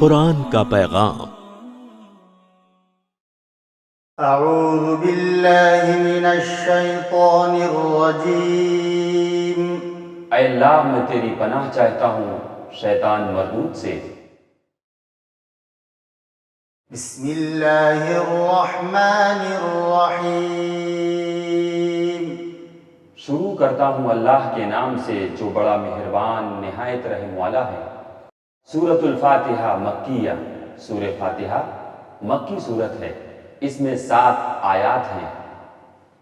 قرآن کا پیغام۔ اعوذ باللہ من الشیطان الرجیم۔ اے اللہ میں تیری پناہ چاہتا ہوں شیطان مردود سے۔ بسم اللہ الرحمن الرحیم۔ شروع کرتا ہوں اللہ کے نام سے جو بڑا مہربان نہایت رحم والا ہے۔ سورۃ الفاتحہ مکیہ، سورہ فاتحہ مکی سورت ہے، اس میں 7 آیات ہیں۔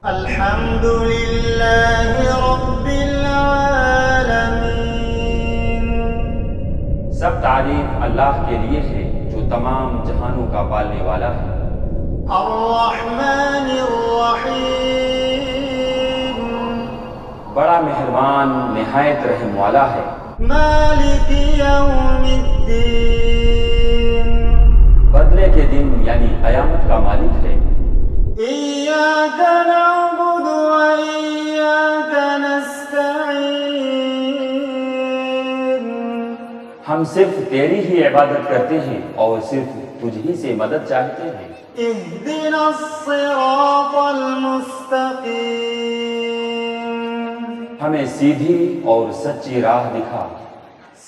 الحمد للہ رب العالمین۔ سب تعریف اللہ کے لیے ہے جو تمام جہانوں کا پالنے والا ہے۔ الرحمن الرحیم۔ بڑا مہربان نہایت رحم والا ہے۔ مالک یوم الدین۔ بدلے کے دن یعنی قیامت کا مالک ہے۔ ایاک نعبد و ایاک نستعین۔ ہم صرف تیری ہی عبادت کرتے ہیں اور صرف تجھ ہی سے مدد چاہتے ہیں۔ اہدنا الصراط المستقیم۔ ہمیں سیدھی اور سچی راہ دکھا۔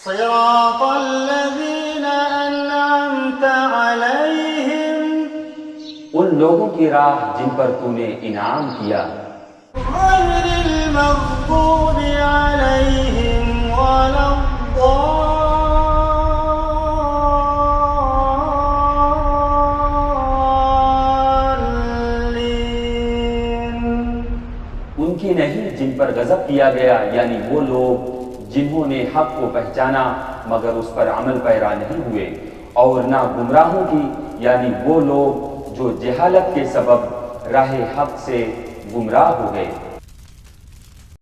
صراط الذین انعمت علیہم۔ ان لوگوں کی راہ جن پر تو نے انعام کیا۔ غیر المغضوب علیہم ولا الضالین۔ ان کی نہیں جن پر غضب کیا گیا، یعنی وہ لوگ جنہوں نے حق کو پہچانا مگر اس پر عمل پیرا نہیں ہوئے، اور نہ گمراہوں کی یعنی وہ لوگ جو جہالت کے سبب راہ حق سے گمراہ ہو گئے۔